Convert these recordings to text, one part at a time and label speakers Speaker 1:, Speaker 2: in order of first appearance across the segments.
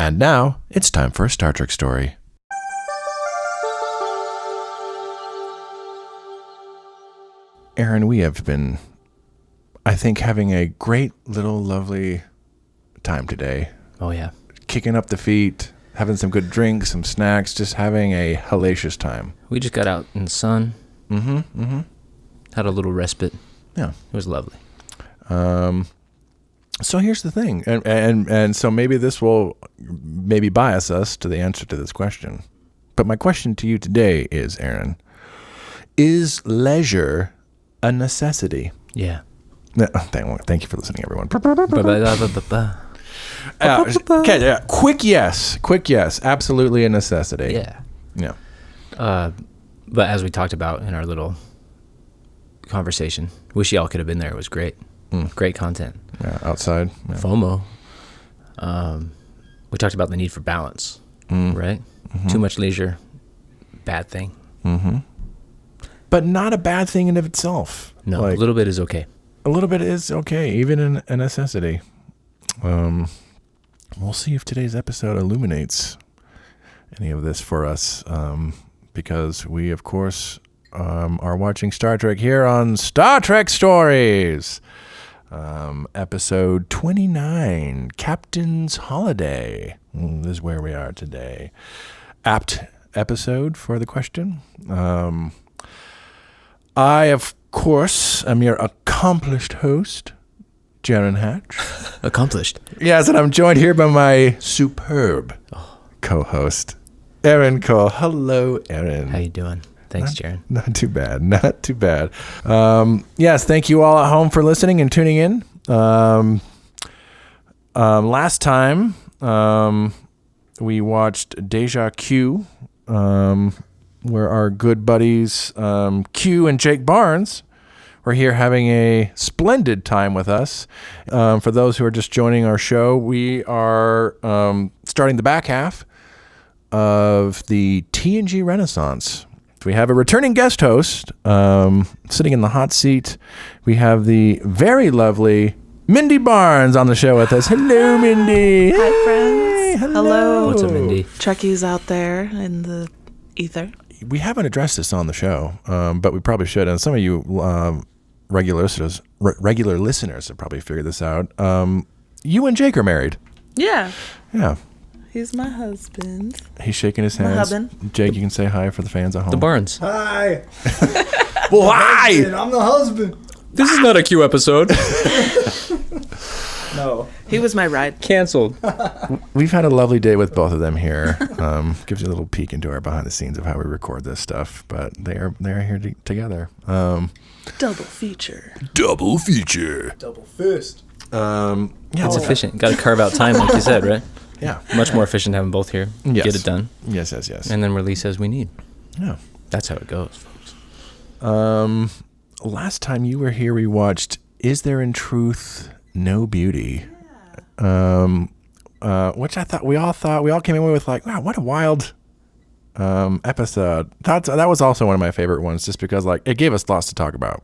Speaker 1: And now, it's time for a Star Trek story. Aaron, we have been, I think, having a great little lovely time today.
Speaker 2: Oh, yeah.
Speaker 1: Kicking up the feet, having some good drinks, some snacks, just having a hellacious time.
Speaker 2: We just got out in the sun. Had a little respite.
Speaker 1: Yeah.
Speaker 2: It was lovely.
Speaker 1: So here's the thing, and so maybe this will maybe bias us to the answer to this question. But my question to you today is, Aaron, is leisure a necessity?
Speaker 2: Yeah.
Speaker 1: Thank you for listening, everyone. Okay, yeah. Quick yes. Absolutely a necessity.
Speaker 2: Yeah.
Speaker 1: Yeah.
Speaker 2: But as we talked about in our little conversation, wish y'all could have been there. It was great. Great content.
Speaker 1: Yeah, outside. Yeah.
Speaker 2: FOMO. We talked about the need for balance, right? Too much leisure, bad thing.
Speaker 1: But not a bad thing in of itself.
Speaker 2: No, a little bit is okay.
Speaker 1: A little bit is okay, even a necessity. We'll see if today's episode illuminates any of this for us, because we, of course, are watching Star Trek here on Star Trek Stories. Episode 29, Captain's Holiday. This is where we are today. Apt episode for the question. I, of course, am your accomplished host, Jaron Hatch.
Speaker 2: Accomplished.
Speaker 1: Yes, and I'm joined here by my superb co-host, Aaron Cole. Hello, Aaron.
Speaker 2: How you doing? Thanks, Jaron.
Speaker 1: Not too bad. Not too bad. Yes, thank you all at home for listening and tuning in. Last time, we watched Deja Q, where our good buddies Q and Jake Barnes were here having a splendid time with us. For those who are just joining our show, we are starting the back half of the TNG Renaissance. We have a returning guest host sitting in the hot seat. We have the very lovely Mindy Barnes on the show with us. Hello, Mindy.
Speaker 3: Hi, friends. Hello.
Speaker 2: What's up, Mindy?
Speaker 3: Trekkies out there in the ether.
Speaker 1: We haven't addressed this on the show, but we probably should. And some of you regular listeners have probably figured this out. You and Jake are married.
Speaker 3: Yeah.
Speaker 1: Yeah.
Speaker 3: He's my husband.
Speaker 1: He's shaking his hands.
Speaker 3: My husband.
Speaker 1: Jake, you can say hi for the fans at home.
Speaker 2: The Barnes.
Speaker 4: Hi.
Speaker 1: Well, hi.
Speaker 4: I'm the husband.
Speaker 2: This is not a Q episode.
Speaker 4: No.
Speaker 3: He was my ride.
Speaker 2: Canceled.
Speaker 1: We've had a lovely day with both of them here. Gives you a little peek into our behind the scenes of how we record this stuff. But they're here together.
Speaker 3: Double feature.
Speaker 1: Double feature.
Speaker 4: Double fist.
Speaker 1: Yeah,
Speaker 2: It's efficient. Got to carve out time, like you said, right?
Speaker 1: Yeah.
Speaker 2: Much more efficient to have them both here.
Speaker 1: Yes.
Speaker 2: Get it done.
Speaker 1: Yes.
Speaker 2: And then release as we need.
Speaker 1: Yeah.
Speaker 2: That's how it goes, folks.
Speaker 1: Last time you were here, we watched Is There in Truth No Beauty? Which we all came away with like, wow, what a wild episode. That was also one of my favorite ones, just because like it gave us lots to talk about.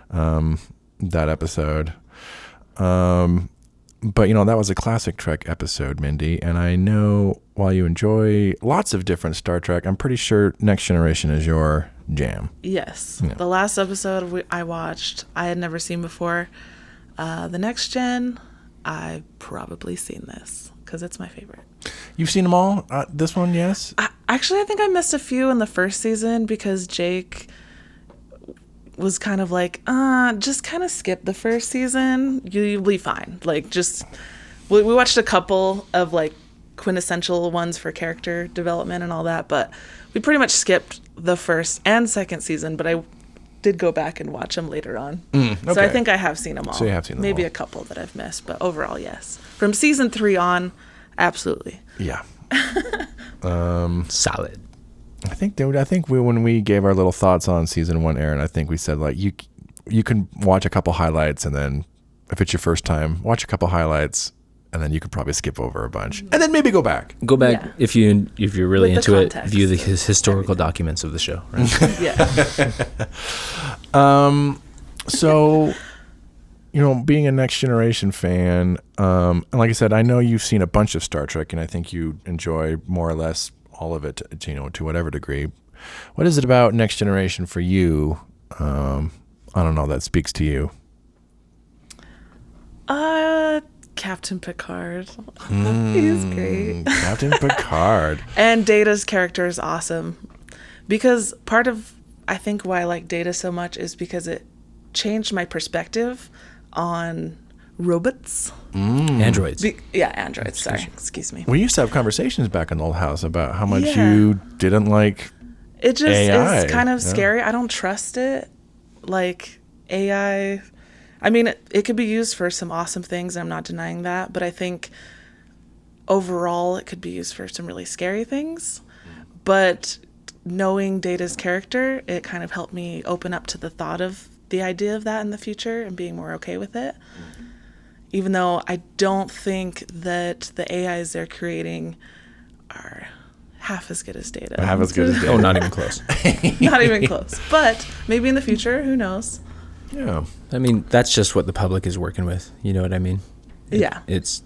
Speaker 1: That episode. But that was a classic Trek episode, Mindy, and I know while you enjoy lots of different Star Trek, I'm pretty sure Next Generation is your jam.
Speaker 3: Yes.
Speaker 1: Yeah.
Speaker 3: The last episode I watched, I had never seen before. The Next Gen, I've probably seen this because it's my favorite.
Speaker 1: You've seen them all? This one, yes?
Speaker 3: I think I missed a few in the first season because Jake was kind of like, just kind of skip the first season. You'll be fine. Like, just, we watched a couple of, like, quintessential ones for character development and all that, but we pretty much skipped the first and second season, but I did go back and watch them later on.
Speaker 1: Okay.
Speaker 3: So I think I have seen them all.
Speaker 1: So you have seen them
Speaker 3: Maybe
Speaker 1: all.
Speaker 3: a couple that I've missed, but overall, yes. From season 3 on, absolutely.
Speaker 1: Yeah.
Speaker 2: Solid.
Speaker 1: I think when we gave our little thoughts on season 1, Aaron, I think we said like you can watch a couple highlights, and then if it's your first time, watch a couple highlights, and then you could probably skip over a bunch, and then maybe go back.
Speaker 2: Go back
Speaker 3: Yeah.
Speaker 2: if you're really
Speaker 3: With the
Speaker 2: into it.
Speaker 3: context.
Speaker 2: View the historical documents of the show. Right?
Speaker 3: Yeah.
Speaker 1: So, being a Next Generation fan, and like I said, I know you've seen a bunch of Star Trek, and I think you enjoy more or less all of it, to whatever degree. What is it about Next Generation for you? I don't know, that speaks to you.
Speaker 3: Captain Picard. He's great.
Speaker 1: Captain Picard.
Speaker 3: And Data's character is awesome. Because part of, I think, why I like Data so much is because it changed my perspective on robots.
Speaker 2: Androids.
Speaker 3: Androids. Sorry. Excuse me.
Speaker 1: We used to have conversations back in the old house about how much you didn't like
Speaker 3: it just
Speaker 1: AI.
Speaker 3: is kind of scary. I don't trust it. Like, AI... I mean, it could be used for some awesome things, and I'm not denying that, but I think overall it could be used for some really scary things. But knowing Data's character, it kind of helped me open up to the thought of the idea of that in the future and being more okay with it. Even though I don't think that the AIs they're creating are half as good as Data.
Speaker 1: Half as good as Data.
Speaker 2: Oh, not even close.
Speaker 3: Not even close. But maybe in the future, who knows?
Speaker 1: Yeah.
Speaker 2: I mean, that's just what the public is working with. You know what I mean? It's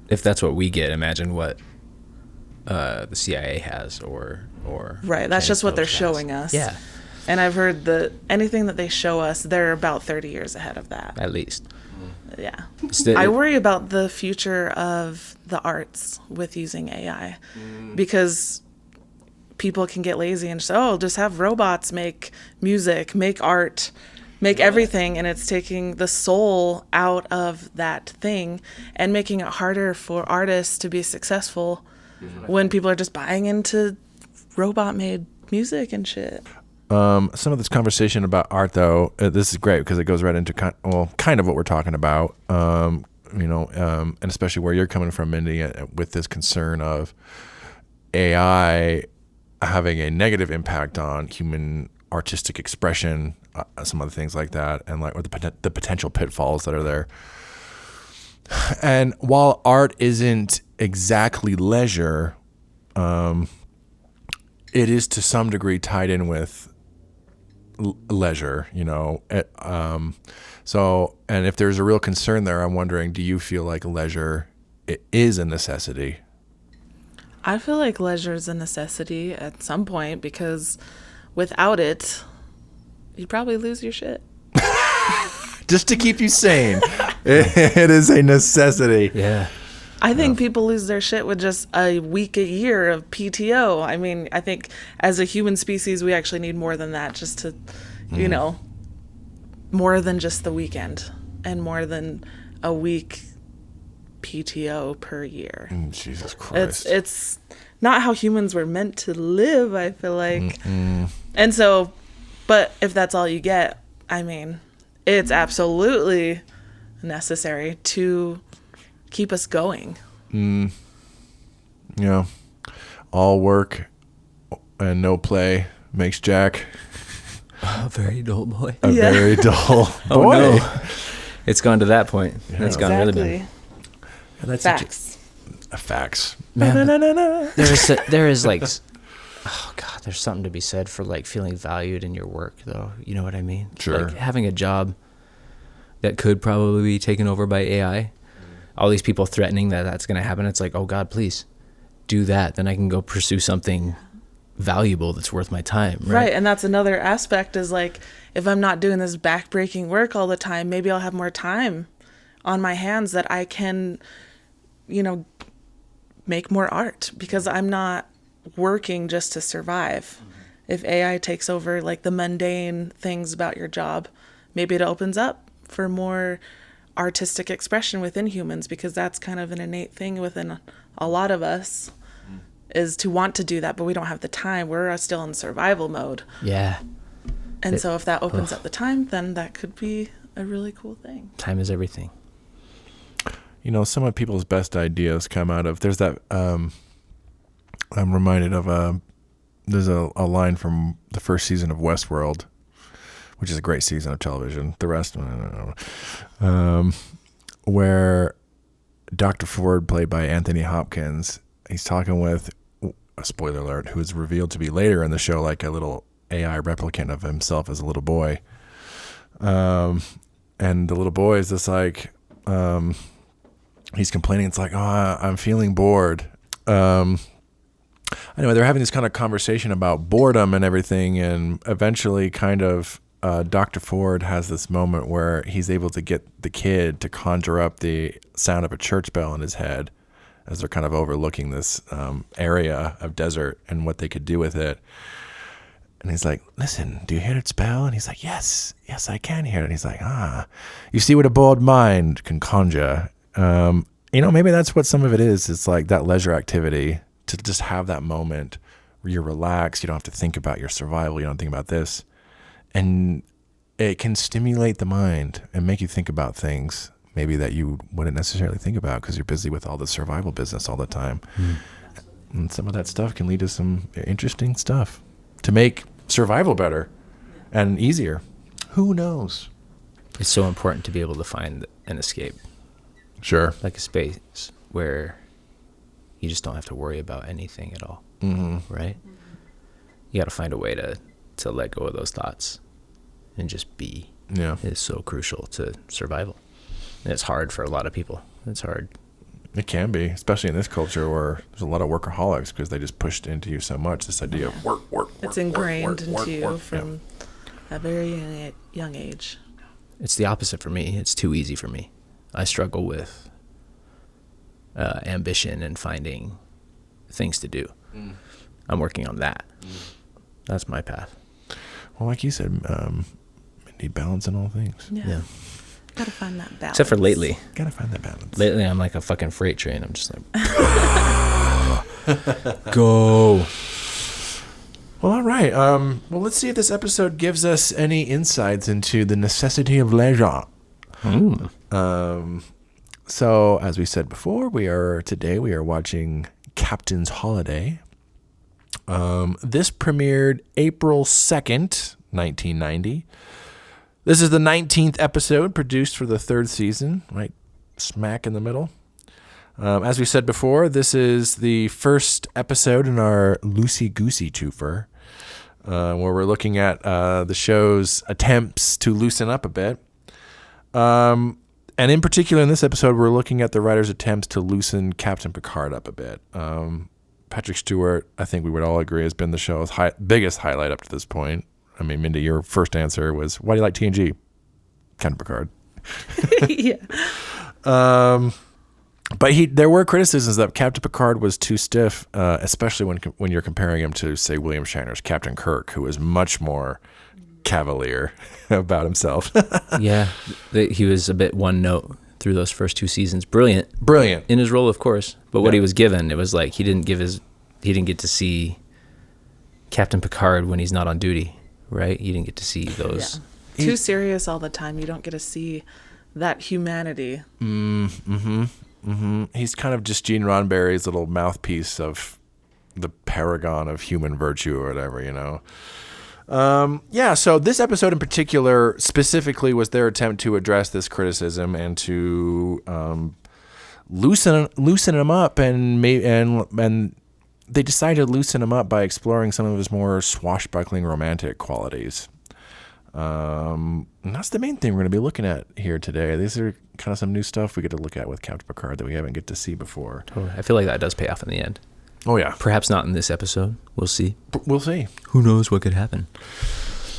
Speaker 2: if that's what we get, imagine what the CIA has or
Speaker 3: right. That's just what they're
Speaker 2: has.
Speaker 3: showing us.
Speaker 2: Yeah.
Speaker 3: And I've heard that anything that they show us, they're about 30 years ahead of that.
Speaker 2: At least.
Speaker 3: Yeah. I worry about the future of the arts with using AI because people can get lazy and just have robots make music, make art, make everything, and it's taking the soul out of that thing and making it harder for artists to be successful when people are just buying into robot-made music and shit.
Speaker 1: Some of this conversation about art, though, this is great because it goes right into kind of what we're talking about, and especially where you're coming from, Mindy, with this concern of AI having a negative impact on human artistic expression, some other things like that, and like the potential pitfalls that are there. And while art isn't exactly leisure, it is to some degree tied in with leisure, So, and if there's a real concern there, I'm wondering, do you feel like leisure is a necessity?
Speaker 3: I feel like leisure is a necessity at some point because without it, you'd probably lose your shit.
Speaker 1: Just to keep you sane. It is a necessity.
Speaker 2: Yeah.
Speaker 3: I think people lose their shit with just a week a year of PTO. I mean, I think as a human species, we actually need more than that just to, more than just the weekend and more than a week PTO per year.
Speaker 1: Jesus Christ.
Speaker 3: It's not how humans were meant to live, I feel like. And so, but if that's all you get, I mean, it's absolutely necessary to keep us going.
Speaker 1: Yeah. All work and no play makes Jack
Speaker 2: A very dull boy.
Speaker 1: a very dull boy.
Speaker 2: Oh, no. It's gone to that point. Yeah. It's gone really bad.
Speaker 1: That's
Speaker 3: Facts.
Speaker 1: Facts.
Speaker 2: Man, there is like, oh God, there's something to be said for like feeling valued in your work, though. You know what I mean?
Speaker 1: Sure.
Speaker 2: Like having a job that could probably be taken over by AI. All these people threatening that that's going to happen. It's like, oh God, please do that. Then I can go pursue something valuable that's worth my time.
Speaker 3: Right. And that's another aspect is like, if I'm not doing this backbreaking work all the time, maybe I'll have more time on my hands that I can, make more art because I'm not working just to survive. If AI takes over like the mundane things about your job, maybe it opens up for more artistic expression within humans because that's kind of an innate thing within a lot of us is to want to do that, but we don't have the time. We're still in survival mode.
Speaker 2: Yeah.
Speaker 3: And so if that opens up the time, then that could be a really cool thing.
Speaker 2: Time is everything.
Speaker 1: Some of people's best ideas come out of, there's that, I'm reminded of, there's a line from the first season of Westworld, which is a great season of television. The rest, I don't know. Where Dr. Ford, played by Anthony Hopkins, he's talking with, a spoiler alert, who is revealed to be later in the show, like a little AI replicant of himself as a little boy. and the little boy is just like, he's complaining. It's like, oh, I'm feeling bored. Anyway, they're having this kind of conversation about boredom and everything, and eventually kind of Dr. Ford has this moment where he's able to get the kid to conjure up the sound of a church bell in his head as they're kind of overlooking this area of desert and what they could do with it. And he's like, listen, do you hear its bell? And he's like, yes, I can hear it. And he's like, you see what a bored mind can conjure. Maybe that's what some of it is. It's like that leisure activity, to just have that moment where you're relaxed. You don't have to think about your survival. You don't think about this. And it can stimulate the mind and make you think about things maybe that you wouldn't necessarily think about because you're busy with all the survival business all the time. And some of that stuff can lead to some interesting stuff to make survival better and easier. Who knows?
Speaker 2: It's so important to be able to find an escape.
Speaker 1: Sure.
Speaker 2: Like a space where you just don't have to worry about anything at all. Right? You got to find a way to let go of those thoughts and just be.
Speaker 1: Yeah.
Speaker 2: Is so crucial to survival. And it's hard for a lot of people. It's hard.
Speaker 1: It can be, especially in this culture where there's a lot of workaholics because they just pushed into you so much. This idea of work.
Speaker 3: It's ingrained into you
Speaker 1: work.
Speaker 3: from a very young age.
Speaker 2: It's the opposite for me. It's too easy for me. I struggle with ambition and finding things to do. I'm working on that. That's my path.
Speaker 1: Well, like you said, need balance in all things.
Speaker 3: Yeah. Gotta find that balance.
Speaker 2: Except for lately.
Speaker 1: Gotta find that balance.
Speaker 2: Lately, I'm like a fucking freight train. I'm just like, go.
Speaker 1: Well, all right. Well, let's see if this episode gives us any insights into the necessity of leisure. So, as we said before, we are watching Captain's Holiday. This premiered April 2nd, 1990. This is the 19th episode produced for the third season, right smack in the middle. As we said before, this is the first episode in our loosey-goosey twofer, where we're looking at the show's attempts to loosen up a bit. And in particular, in this episode, we're looking at the writer's attempts to loosen Captain Picard up a bit. Patrick Stewart, I think we would all agree, has been the show's biggest highlight up to this point. I mean, Mindy, your first answer was, why do you like TNG? Captain Picard.
Speaker 3: Yeah.
Speaker 1: But there were criticisms that Captain Picard was too stiff, especially when you're comparing him to, say, William Shatner's Captain Kirk, who is much more cavalier about himself.
Speaker 2: Yeah, he was a bit one note through those first two seasons. Brilliant in his role, of course. But what he was given, it was like he didn't get to see Captain Picard when he's not on duty. Right? You didn't get to see those.
Speaker 3: Yeah. Too serious all the time. You don't get to see that humanity.
Speaker 1: He's kind of just Gene Roddenberry's little mouthpiece of the paragon of human virtue or whatever, you know. So this episode in particular specifically was their attempt to address this criticism and to loosen him up, and they decided to loosen him up by exploring some of his more swashbuckling romantic qualities. And that's the main thing we're going to be looking at here today. These are kind of some new stuff we get to look at with Captain Picard that we haven't get to see before.
Speaker 2: Totally. I feel like that does pay off in the end.
Speaker 1: Oh, yeah.
Speaker 2: Perhaps not in this episode. We'll see.
Speaker 1: We'll see.
Speaker 2: Who knows what could happen.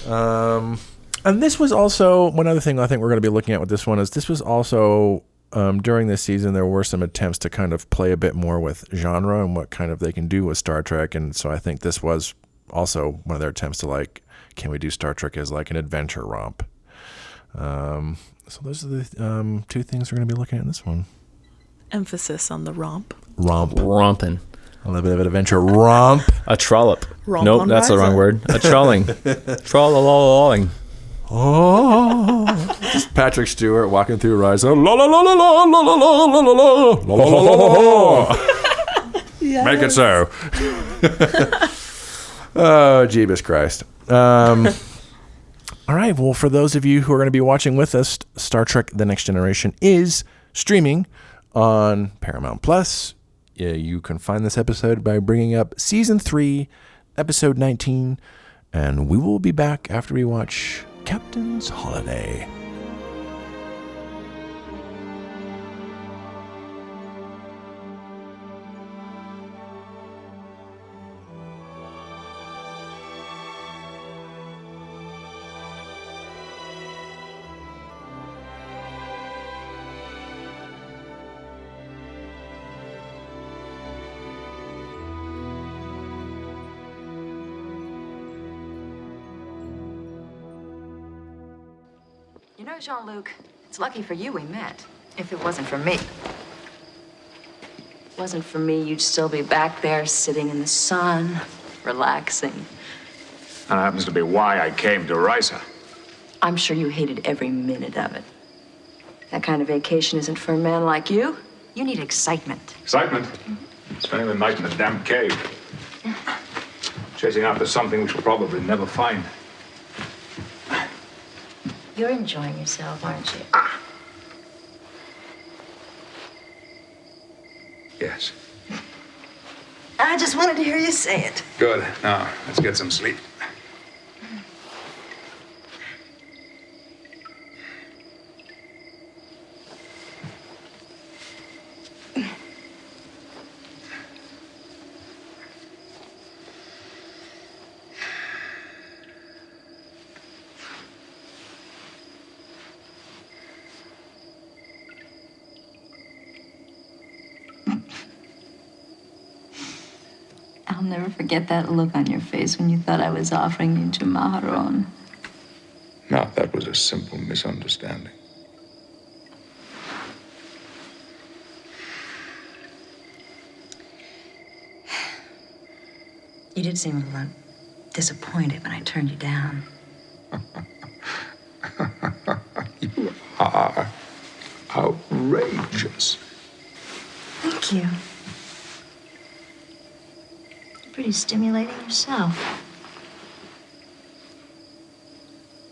Speaker 1: And this was also, one other thing I think we're going to be looking at with this one is this was also... during this season, there were some attempts to kind of play a bit more with genre and what kind of they can do with Star Trek. And so I think this was also one of their attempts to like, can we do Star Trek as like an adventure romp? So those are the two things we're going to be looking at in this one.
Speaker 3: Emphasis on the romp.
Speaker 2: Romping.
Speaker 1: A little bit of an adventure romp.
Speaker 2: A trollop.
Speaker 3: Romp
Speaker 2: nope,
Speaker 3: on
Speaker 2: that's the wrong word. A trolling. Trollalling.
Speaker 1: Oh, just Patrick Stewart walking through Rise. La la la la la la la la la la la la la. Make it so. Oh, Jeebus Christ. All right. Well, for those of you who are going to be watching with us, Star Trek: The Next Generation is streaming on Paramount Plus. You can find this episode by bringing up Season 3, Episode 19, and we will be back after we watch Captain's Holiday.
Speaker 4: You know, Jean-Luc, it's lucky for you we met. If it wasn't for me. If it wasn't for me, you'd still be back there sitting in the sun, relaxing.
Speaker 5: That happens to be why I came to Risa.
Speaker 4: I'm sure you hated every minute of it. That kind of vacation isn't for a man like you. You need excitement.
Speaker 5: Excitement? Spending the night in the damn cave. Chasing after something we shall probably never find.
Speaker 4: You're enjoying yourself, aren't you?
Speaker 5: Yes.
Speaker 4: I just wanted to hear you say it.
Speaker 5: Good. Now, let's get some sleep.
Speaker 4: I'll never forget that look on your face when you thought I was offering you to Jaron.
Speaker 5: No, that was a simple misunderstanding.
Speaker 4: You did seem a little disappointed when I turned you down.
Speaker 5: You are outrageous.
Speaker 4: Thank you. You're pretty stimulating yourself.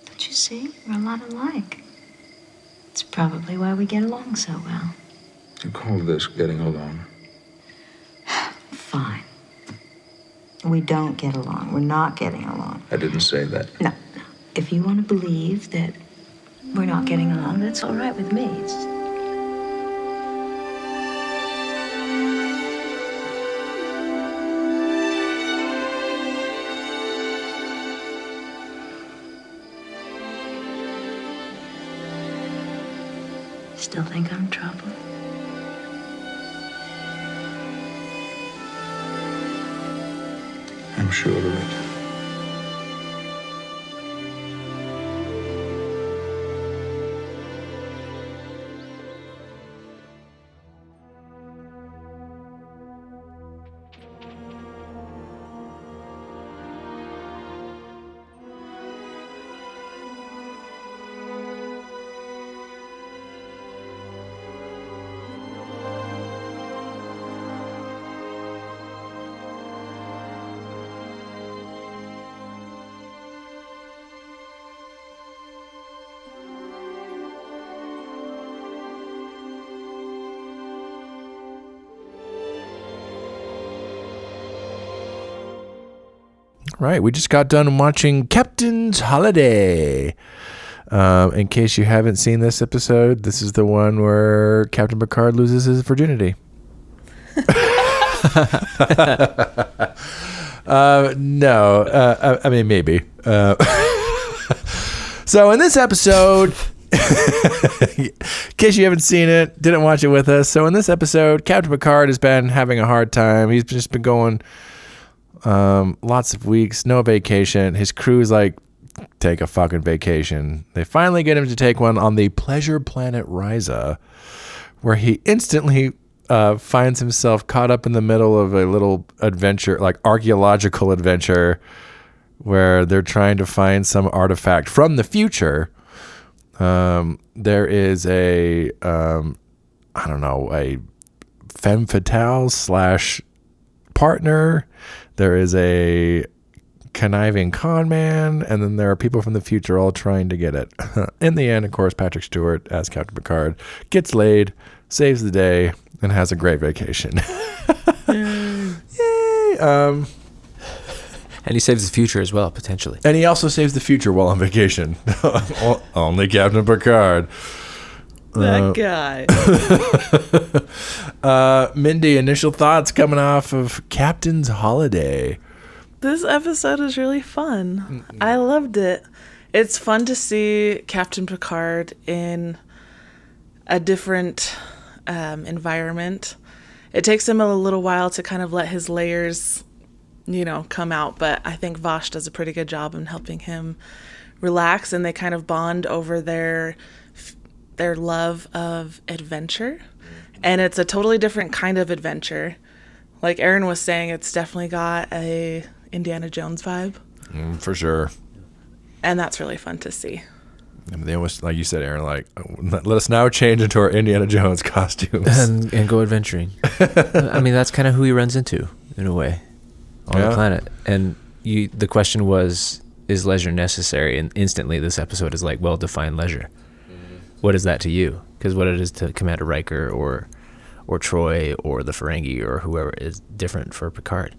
Speaker 4: Don't you see? We're a lot alike. It's probably why we get along so well.
Speaker 5: You call this getting along?
Speaker 4: Fine. We don't get along. We're not getting along.
Speaker 5: I didn't say that.
Speaker 4: No. If you want to believe that we're not getting along, that's all right with me. It's just... Still think I'm trouble?
Speaker 5: I'm sure of it.
Speaker 1: Right, we just got done watching Captain's Holiday. In case you haven't seen this episode, this is the one where Captain Picard loses his virginity. No, I mean maybe. So in this episode, in case you haven't seen it, didn't watch it with us. So in this episode, Captain Picard has been having a hard time. He's just been going lots of weeks, no vacation. His crew's like, take a fucking vacation. They finally get him to take one on the pleasure planet Risa, where he instantly finds himself caught up in the middle of a little adventure, like archaeological adventure, where they're trying to find some artifact from the future. There is a a femme fatale / partner. There is a conniving con man, and then there are people from the future all trying to get it. In the end, of course, Patrick Stewart as Captain Picard gets laid, saves the day, and has a great vacation. Yay!
Speaker 2: And he saves the future as well, potentially.
Speaker 1: And he also saves the future while on vacation. Only Captain Picard.
Speaker 3: That guy.
Speaker 1: Mindy, initial thoughts coming off of Captain's Holiday.
Speaker 3: This episode is really fun. I loved it. It's fun to see Captain Picard in a different environment. It takes him a little while to kind of let his layers, come out, but I think Vosh does a pretty good job in helping him relax, and they kind of bond over their love of adventure. And it's a totally different kind of adventure. Like Aaron was saying, it's definitely got a Indiana Jones vibe.
Speaker 1: For sure.
Speaker 3: And that's really fun to see.
Speaker 1: And they almost, like you said, Aaron, like, let us now change into our Indiana Jones costumes.
Speaker 2: And go adventuring. I mean, that's kind of who he runs into, in a way, on the planet. And the question was, is leisure necessary? And instantly this episode is like, well-defined leisure. What is that to you? Because what it is to Commander Riker or Troy or the Ferengi or whoever is different for Picard.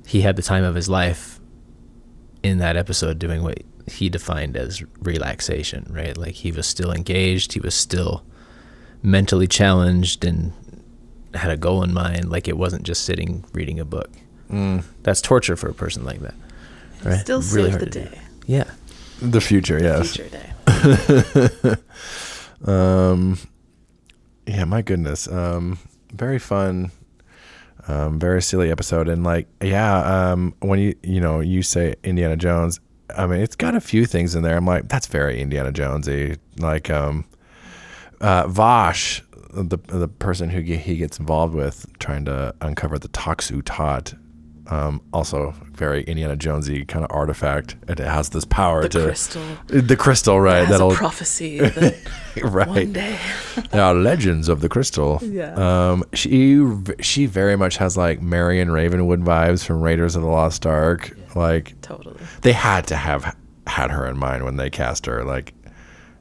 Speaker 2: He had the time of his life in that episode doing what he defined as relaxation, right? Like he was still engaged, he was still mentally challenged and had a goal in mind. Like it wasn't just sitting reading a book. That's torture for a person like that, right?
Speaker 3: Still
Speaker 2: really
Speaker 3: save
Speaker 2: hard
Speaker 3: the
Speaker 2: to do.
Speaker 3: day.
Speaker 2: Yeah.
Speaker 1: The future, yes.
Speaker 3: Future day.
Speaker 1: Yeah, my goodness. Very fun, very silly episode. And like, when you say Indiana Jones, I mean, it's got a few things in there. I'm like, that's very Indiana Jonesy. Like, Vosh, the person who he gets involved with trying to uncover the Toxu Tot, also very Indiana Jonesy kind of artifact. It has this power
Speaker 3: The
Speaker 1: crystal, right?
Speaker 3: It has a prophecy that
Speaker 1: right.
Speaker 3: one day.
Speaker 1: There are legends of the crystal.
Speaker 3: Yeah.
Speaker 1: She very much has like Marion Ravenwood vibes from Raiders of the Lost Ark.
Speaker 3: Yeah.
Speaker 1: Like
Speaker 3: Totally.
Speaker 1: They had to have had her in mind when they cast her. Like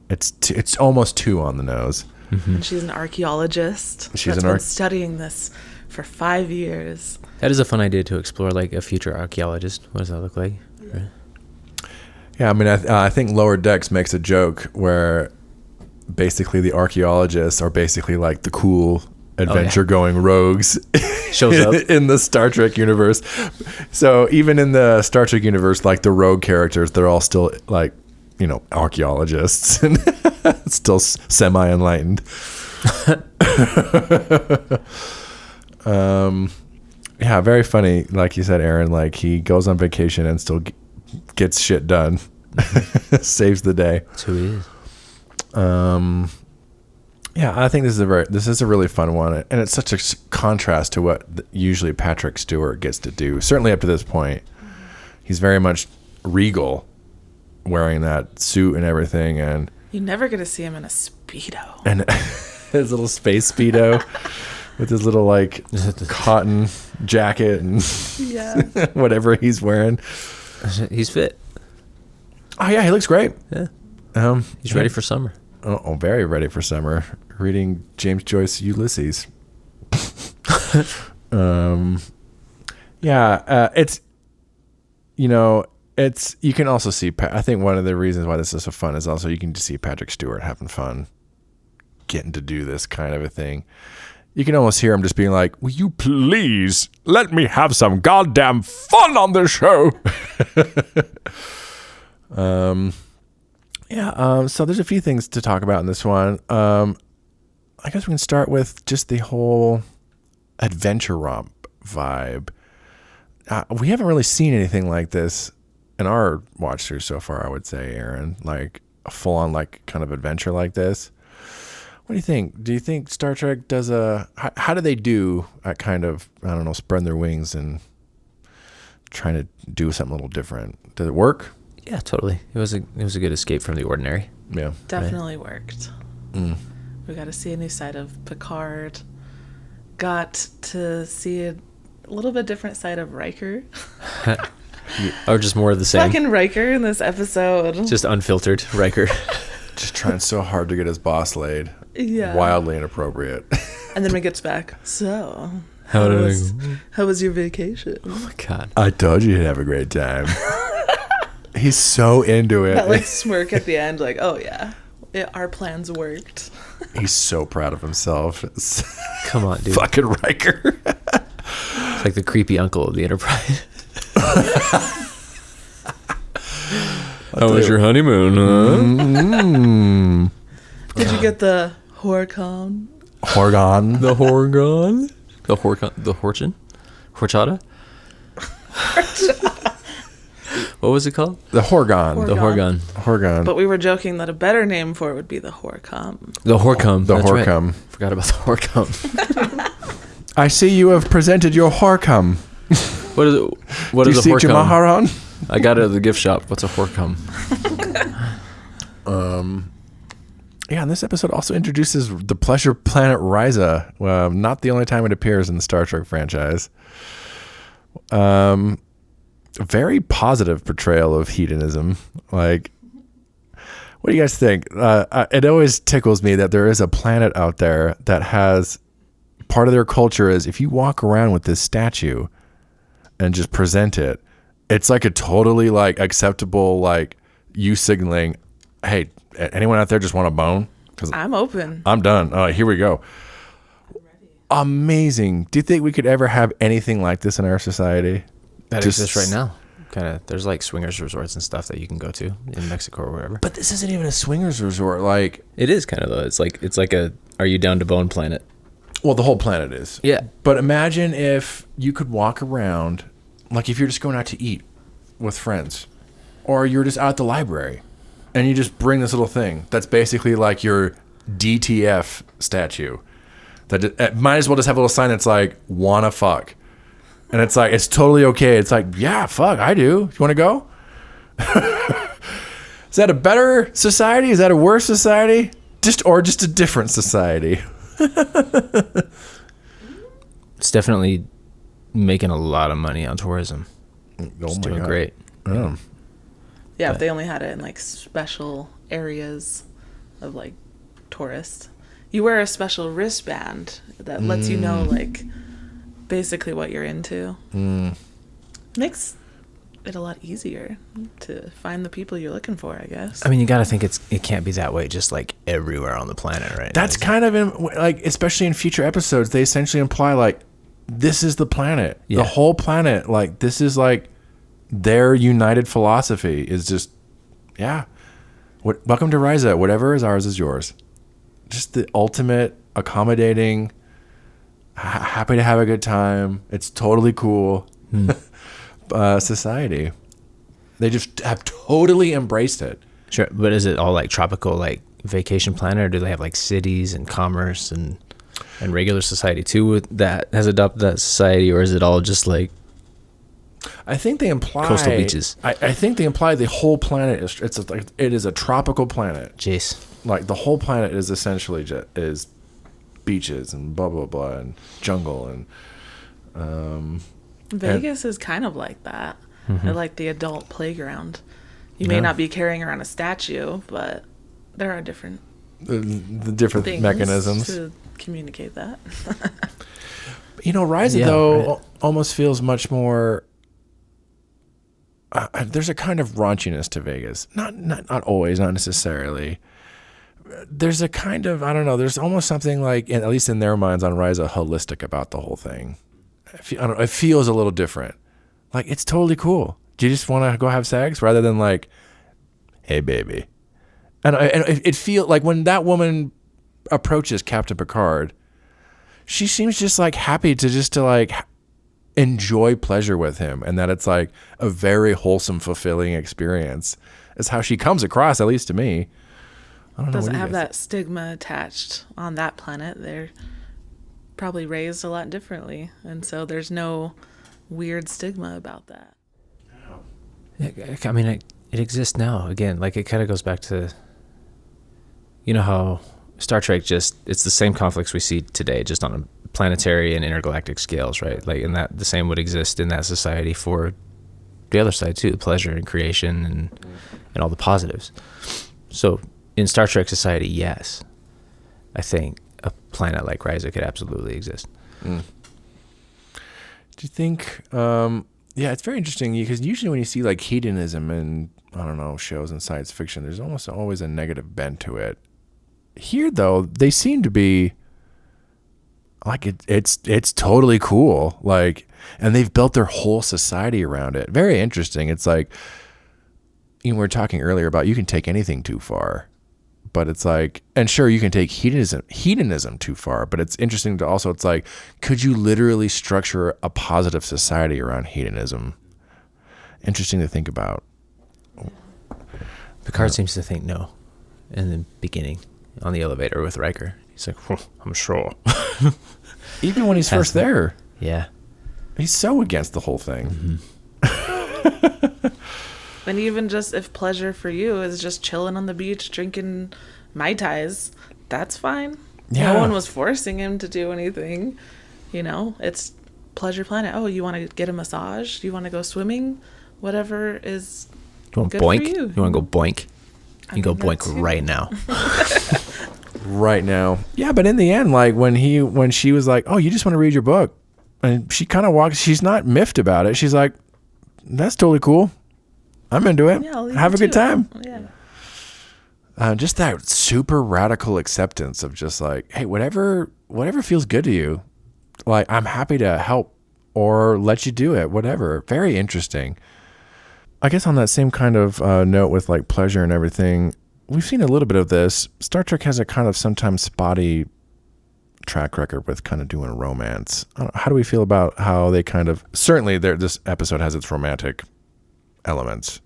Speaker 1: it's almost too on the nose.
Speaker 3: Mm-hmm. And she's an archaeologist.
Speaker 1: She's
Speaker 3: been studying this for 5 years.
Speaker 2: That is a fun idea to explore, like a future archaeologist. What does that look like? Right.
Speaker 1: Yeah, I mean, I think Lower Decks makes a joke where basically the archaeologists are basically like the cool adventure-going rogues
Speaker 2: shows up
Speaker 1: in the Star Trek universe. So even in the Star Trek universe, like the rogue characters, they're all still like, archaeologists and still semi-enlightened. Yeah, very funny. Like you said, Aaron, like he goes on vacation and still gets shit done. Saves the day.
Speaker 2: That's who he is.
Speaker 1: Yeah, I think this is a really fun one, and it's such a contrast to what usually Patrick Stewart gets to do. Certainly up to this point, he's very much regal, wearing that suit and everything, and
Speaker 3: you never get to see him in a Speedo.
Speaker 1: And his little space Speedo with his little like cotton jacket and whatever he's wearing.
Speaker 2: He's fit.
Speaker 1: Oh yeah, he looks great.
Speaker 2: Yeah. He's ready for summer.
Speaker 1: Oh, very ready for summer. Reading James Joyce Ulysses. It's you can also see, I think one of the reasons why this is so fun is also you can just see Patrick Stewart having fun getting to do this kind of a thing. You can almost hear him just being like, will you please let me have some goddamn fun on this show? So there's a few things to talk about in this one. I guess we can start with just the whole adventure romp vibe. We haven't really seen anything like this in our watch through so far, I would say, Aaron. Like a full-on like kind of adventure like this. What do you think? Do you think Star Trek does how do they do at kind of, I don't know, spreading their wings and trying to do something a little different? Does it work?
Speaker 2: Yeah, totally. It was a good escape from the ordinary.
Speaker 1: Yeah.
Speaker 3: Definitely worked. We got to see a new side of Picard. Got to see a little bit different side of Riker.
Speaker 2: Or just more of the same.
Speaker 3: Fucking Riker in this episode.
Speaker 2: Just unfiltered Riker.
Speaker 1: Just trying so hard to get his boss laid.
Speaker 3: Yeah.
Speaker 1: Wildly inappropriate.
Speaker 3: And then when he gets back, so
Speaker 2: how
Speaker 3: was your vacation?
Speaker 2: Oh my God.
Speaker 1: I told you you'd have a great time. He's so into it.
Speaker 3: That like smirk at the end, like, oh yeah, our plans worked.
Speaker 1: He's so proud of himself.
Speaker 2: Come on, dude.
Speaker 1: Fucking Riker.
Speaker 2: It's like the creepy uncle of the Enterprise. How was your honeymoon, huh?
Speaker 3: Did you get the Horcon?
Speaker 1: Horgon?
Speaker 2: The Horgon? The Horcon? The Horchata? What was it called?
Speaker 1: The Horgon.
Speaker 2: The Horgon.
Speaker 1: Horgon.
Speaker 3: But we were joking that a better name for it would be the Horcom.
Speaker 2: The Horcom.
Speaker 1: The
Speaker 2: That's
Speaker 1: Horcom.
Speaker 2: Right. Forgot about the Horcom.
Speaker 1: I see you have presented your Horcom.
Speaker 2: What is it? What
Speaker 1: Do you
Speaker 2: is a
Speaker 1: seek
Speaker 2: Horcom?
Speaker 1: Jamaharon?
Speaker 2: I got it at the gift shop. What's a Horcom?
Speaker 1: Yeah, and this episode also introduces the pleasure planet Risa. Not the only time it appears in the Star Trek franchise. A very positive portrayal of hedonism. Like, what do you guys think? It always tickles me that there is a planet out there that has part of their culture is if you walk around with this statue and just present it, it's like a totally like acceptable, like you signaling, hey, anyone out there just want a bone? Because
Speaker 3: I'm open.
Speaker 1: I'm done. Here we go. Amazing. Do you think we could ever have anything like this in our society?
Speaker 2: That exists right now. Kind of. There's like swingers resorts and stuff that you can go to in Mexico or wherever.
Speaker 1: But this isn't even a swingers resort. Like,
Speaker 2: It is kind of though. It's like a are you down to bone planet?
Speaker 1: well, the whole planet is.
Speaker 2: Yeah.
Speaker 1: But imagine if you could walk around, like if you're just going out to eat with friends, or you're just out at the library, and you just bring this little thing that's basically like your DTF statue. That it might as well just have a little sign that's like, wanna fuck. And it's like, it's totally okay. It's like, yeah, fuck, I do. You want to go? Is that a better society? Is that a worse society? Just a different society?
Speaker 2: It's definitely making a lot of money on tourism.
Speaker 1: Oh
Speaker 2: It's
Speaker 1: my
Speaker 2: doing
Speaker 1: God.
Speaker 2: great.
Speaker 1: Oh.
Speaker 3: Yeah, if they only had it in like special areas of like tourists. You wear a special wristband that lets you know like basically what you're into. Makes it a lot easier to find the people you're looking for, I guess.
Speaker 2: I mean, you got to think it can't be that way just like everywhere on the planet, right?
Speaker 1: That's kind of like, especially in future episodes, they essentially imply like, this is the planet,
Speaker 2: Yeah.
Speaker 1: the whole planet. Like, this is like their united philosophy is just, yeah. Welcome to Risa. Whatever is ours is yours. Just the ultimate accommodating, happy to have a good time. It's totally cool. Society. They just have totally embraced it.
Speaker 2: Sure, but is it all like tropical, like vacation planet, or do they have like cities and commerce and regular society too that has adopted that society, or is it all just like
Speaker 1: I think they imply
Speaker 2: coastal beaches?
Speaker 1: I think they imply the whole planet is it is a tropical planet.
Speaker 2: Jace.
Speaker 1: Like the whole planet is essentially is beaches and blah blah blah and jungle and
Speaker 3: Vegas is kind of like that. They're like the adult playground. You may not be carrying around a statue, but there are different
Speaker 1: the different
Speaker 3: things
Speaker 1: mechanisms
Speaker 3: to communicate that.
Speaker 1: You know, Risa
Speaker 2: Yeah,
Speaker 1: though
Speaker 2: right.
Speaker 1: almost feels much more. There's a kind of raunchiness to Vegas. Not always, not necessarily. There's a kind of, I don't know. There's almost something like, at least in their minds, on Risa, holistic about the whole thing. I don't know, it feels a little different. Like, it's totally cool. Do you just want to go have sex rather than like, hey baby? And it feels like when that woman approaches Captain Picard, she seems just like happy to like enjoy pleasure with him, and that it's like a very wholesome, fulfilling experience. Is how she comes across, at least to me. I don't know.
Speaker 3: Doesn't
Speaker 1: what do you
Speaker 3: have
Speaker 1: guys
Speaker 3: that stigma attached on that planet. They're probably raised a lot differently, and so there's no weird stigma about that.
Speaker 2: I mean, it exists now. Again, like it kind of goes back to, you know how Star Trek it's the same conflicts we see today, just on a planetary and intergalactic scales, right? Like, and that the same would exist in that society for the other side too, the pleasure and creation and all the positives. So in Star Trek society, yes, I think a planet like Risa could absolutely exist.
Speaker 1: Do you think? Yeah, it's very interesting because usually when you see like hedonism in, I don't know, shows and science fiction, there's almost always a negative bent to it. Here, though, they seem to be like it's totally cool. Like, and they've built their whole society around it. Very interesting. It's like, you know, we were talking earlier about you can take anything too far, but it's like, and sure, you can take hedonism too far, but it's interesting to also, it's like, could you literally structure a positive society around hedonism? Interesting to think about.
Speaker 2: Picard seems to think no in the beginning on the elevator with Riker. He's like, I'm sure.
Speaker 1: Even when he's first there,
Speaker 2: Yeah.
Speaker 1: he's so against the whole thing.
Speaker 3: And even just if pleasure for you is just chilling on the beach drinking Mai Tais, that's fine.
Speaker 1: Yeah.
Speaker 3: No one was forcing him to do anything. You know, it's Pleasure Planet. Oh, you want to get a massage? Do you want to go swimming? Whatever is
Speaker 2: You want
Speaker 3: good
Speaker 2: boink?
Speaker 3: for you.
Speaker 2: You want to go boink? You go
Speaker 3: mean,
Speaker 2: boink
Speaker 3: that's-
Speaker 2: right now.
Speaker 1: Right now. Yeah, but in the end, like when she was like, "Oh, you just want to read your book," and she kind of walks. She's not miffed about it. She's like, "That's totally cool. I'm into it.
Speaker 3: Yeah, I'll leave
Speaker 1: Have a
Speaker 3: you
Speaker 1: good
Speaker 3: to it."
Speaker 1: time."
Speaker 3: Yeah.
Speaker 1: Just that super radical acceptance of just like, hey, whatever feels good to you, like I'm happy to help or let you do it, whatever. Very interesting. I guess on that same kind of note with like pleasure and everything, we've seen a little bit of this. Star Trek has a kind of sometimes spotty track record with kind of doing romance. How do we feel about how they kind of, certainly this episode has its romantic elements.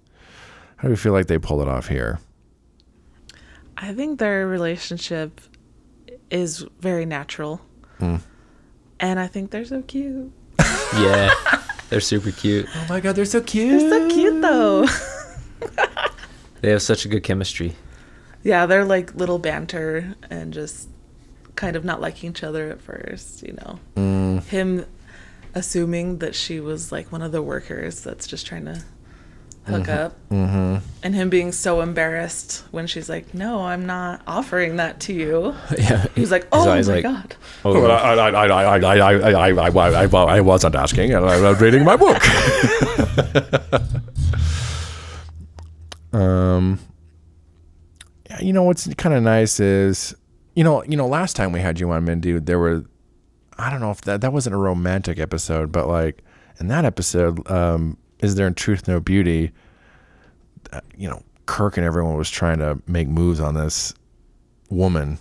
Speaker 1: How do we feel like they pull it off here?
Speaker 3: I think their relationship is very natural. And I think they're so cute.
Speaker 2: Yeah. They're super cute.
Speaker 1: Oh my God, they're so cute.
Speaker 3: They're so cute, though.
Speaker 2: They have such a good chemistry.
Speaker 3: Yeah, they're like little banter and just kind of not liking each other at first, you know. Him assuming that she was like one of the workers that's just trying to hook up. And him being so embarrassed when she's like, "No, I'm not offering that to you."
Speaker 2: Yeah.
Speaker 3: He's like, "Oh
Speaker 2: always
Speaker 3: my
Speaker 2: like,
Speaker 3: God."
Speaker 2: Oh,
Speaker 1: I wasn't asking, and I was reading my book. Yeah, you know what's kind of nice is, you know, last time we had you on, Mindy, there were, I don't know if that wasn't a romantic episode, but like in that episode, Is There in Truth No Beauty? You know, Kirk and everyone was trying to make moves on this woman,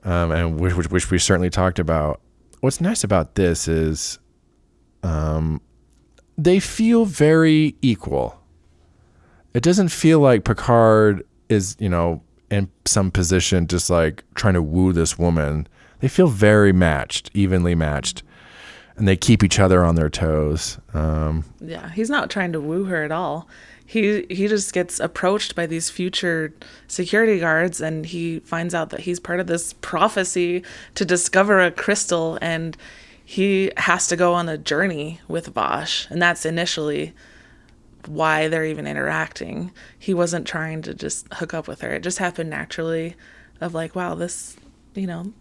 Speaker 1: and which we certainly talked about. What's nice about this is they feel very equal. It doesn't feel like Picard is, you know, in some position just like trying to woo this woman. They feel very matched, evenly matched, and they keep each other on their toes.
Speaker 3: Yeah, he's not trying to woo her at all. He just gets approached by these future security guards, and he finds out that he's part of this prophecy to discover a crystal, and he has to go on a journey with Vosh, and that's initially why they're even interacting. He wasn't trying to just hook up with her. It just happened naturally of like, wow, this, you know,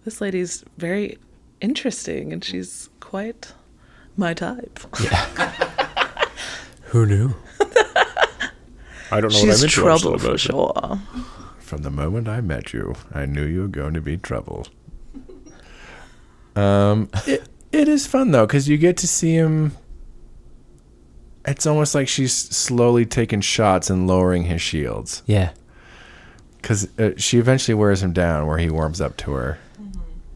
Speaker 3: this lady's very interesting, and she's quite my type.
Speaker 2: who knew? I don't know
Speaker 3: She's
Speaker 2: what I'm
Speaker 3: trouble for sure.
Speaker 1: From the moment I met you, I knew you were going to be trouble. It is fun though, because you get to see him. It's almost like she's slowly taking shots and lowering his shields,
Speaker 2: Yeah.
Speaker 1: because she eventually wears him down where he warms up to her,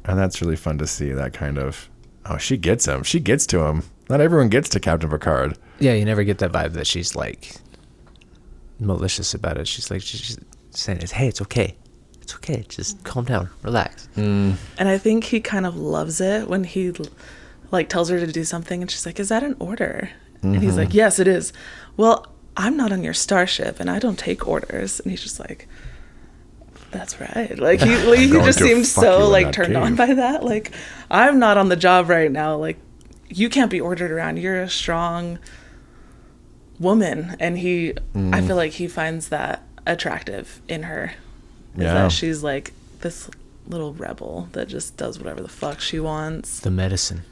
Speaker 1: and that's really fun to see. That kind of, oh, she gets him. She gets to him. Not everyone gets to Captain Picard.
Speaker 2: Yeah, you never get that vibe that she's like malicious about it. She's like, she's saying, "Hey, it's okay. It's okay. Just calm down, relax."
Speaker 3: And I think he kind of loves it when he like tells her to do something, and she's like, "Is that an order?" And he's like, "Yes, it is." "Well, I'm not on your starship, and I don't take orders." And he's just like, "That's right." Like he
Speaker 1: going
Speaker 3: just
Speaker 1: to
Speaker 3: seemed
Speaker 1: fuck you
Speaker 3: so
Speaker 1: in
Speaker 3: like
Speaker 1: that
Speaker 3: turned on
Speaker 1: cave.
Speaker 3: by that. Like, I'm not on the job right now. Like, you can't be ordered around. You're a strong woman. And I feel like he finds that attractive in her. Is
Speaker 1: Yeah.
Speaker 3: that she's like this little rebel that just does whatever the fuck she wants.
Speaker 2: The medicine.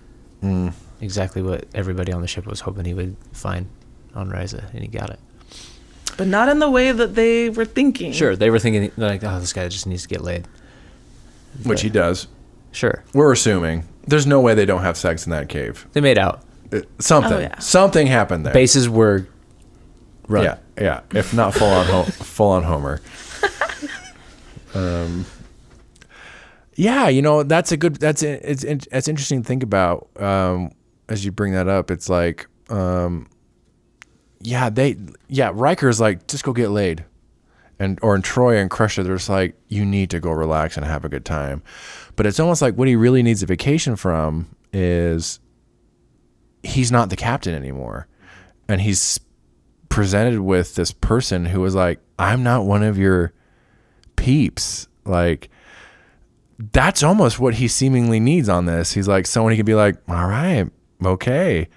Speaker 2: Exactly what everybody on the ship was hoping he would find on Ryza, and he got it.
Speaker 3: But not in the way that they were thinking.
Speaker 2: Sure, they were thinking like, "Oh, this guy just needs to get laid."
Speaker 1: Which he does.
Speaker 2: Sure,
Speaker 1: We're assuming. There's no way they don't have sex in that cave.
Speaker 2: they made out.
Speaker 1: Something.
Speaker 3: Oh, yeah.
Speaker 1: Something happened there.
Speaker 2: Bases were run.
Speaker 1: Yeah. If not full on Homer. Yeah, you know, that's interesting to think about. As you bring that up, it's like, you Riker's like, just go get laid. And Troy and Crusher, they're just like, you need to go relax and have a good time. But it's almost like what he really needs a vacation from is he's not the captain anymore. And he's presented with this person who was like, I'm not one of your peeps. Like, that's almost what he seemingly needs on this. He's like someone he can be like, all right, okay.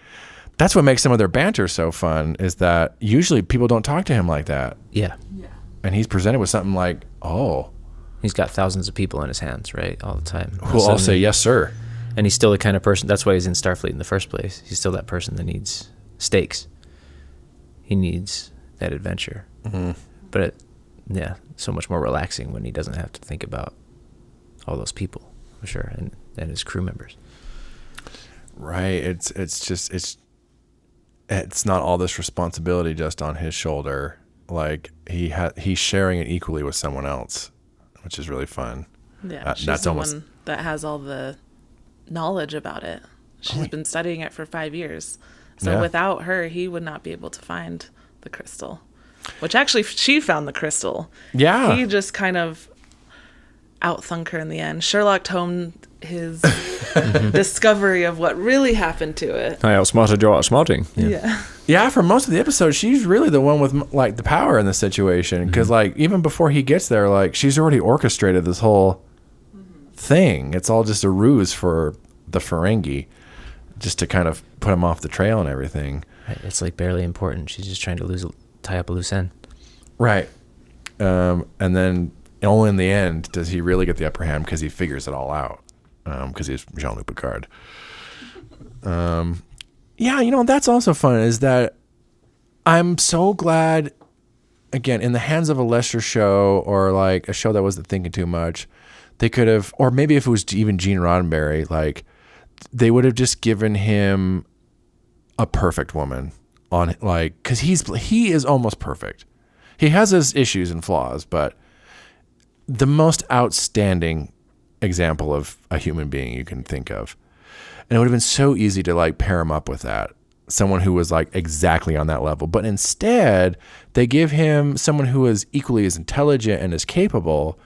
Speaker 1: That's what makes some of their banter so fun, is that usually people don't talk to him like that.
Speaker 2: Yeah.
Speaker 1: And he's presented with something like, oh.
Speaker 2: He's got thousands of people in his hands, right, all the time.
Speaker 1: Who'll all say, yes, sir.
Speaker 2: And he's still the kind of person, that's why he's in Starfleet in the first place. He's still that person that needs stakes. He needs that adventure.
Speaker 1: Mm-hmm.
Speaker 2: But so much more relaxing when he doesn't have to think about all those people, for sure, and his crew members.
Speaker 1: Right. It's not all this responsibility just on his shoulder. Like he's sharing it equally with someone else, which is really fun.
Speaker 3: Yeah, she's the one that has all the knowledge about it. She's been studying it for 5 years. So without her, he would not be able to find the crystal. Which actually, she found the crystal.
Speaker 1: Yeah.
Speaker 3: He just kind of outthunk her in the end. Sherlock honed his discovery of what really happened to it.
Speaker 2: I outsmarted your outsmarting.
Speaker 3: Yeah.
Speaker 1: For most of the episode, she's really the one with like the power in the situation. Because like even before he gets there, like she's already orchestrated this whole thing. It's all just a ruse for the Ferengi, just to kind of put him off the trail and everything.
Speaker 2: Right. It's like barely important. She's just trying to tie up a loose end.
Speaker 1: Right. And then only in the end does he really get the upper hand, because he figures it all out. Because he's Jean-Luc Picard. That's also fun, is that I'm so glad, again, in the hands of a lesser show, or like a show that wasn't thinking too much, they could have, or maybe if it was even Gene Roddenberry, like they would have just given him a perfect woman on, like, because he is almost perfect. He has his issues and flaws, but the most outstanding example of a human being you can think of. And it would have been so easy to like pair him up with that, someone who was like exactly on that level. But instead, they give him someone who is equally as intelligent and as capable,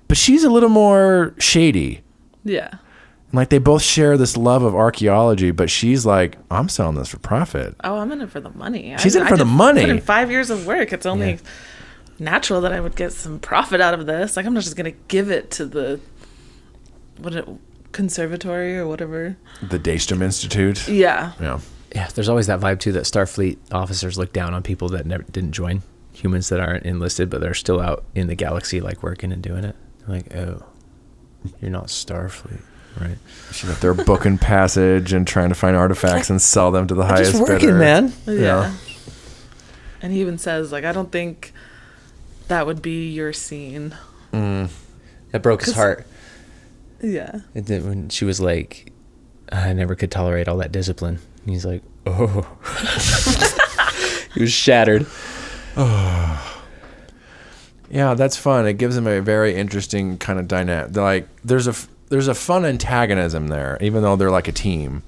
Speaker 1: but she's a little more shady.
Speaker 3: Yeah.
Speaker 1: And like they both share this love of archaeology, but she's like, I'm selling this for profit.
Speaker 3: Oh, I'm in it for the money.
Speaker 1: She's in it for the money.
Speaker 3: Put in 5 years of work. It's only natural that I would get some profit out of this. Like, I'm not just going to give it to the conservatory or whatever. The
Speaker 1: Daystrom Institute.
Speaker 3: Yeah.
Speaker 2: Yeah, there's always that vibe too that Starfleet officers look down on people that didn't join, humans that aren't enlisted but they're still out in the galaxy like working and doing it. They're like, oh, you're not Starfleet, right?
Speaker 1: They're booking passage and trying to find artifacts and sell them to the highest
Speaker 2: just working,
Speaker 1: bidder.
Speaker 2: Man.
Speaker 3: Yeah. And he even says, like, I don't think that would be your scene.
Speaker 2: That broke his heart.
Speaker 3: Yeah.
Speaker 2: When she was like, I never could tolerate all that discipline. And he's like, oh. He was shattered.
Speaker 1: Oh. Yeah, that's fun. It gives him a very interesting kind of dynamic. Like, there's a fun antagonism there, even though they're like a team.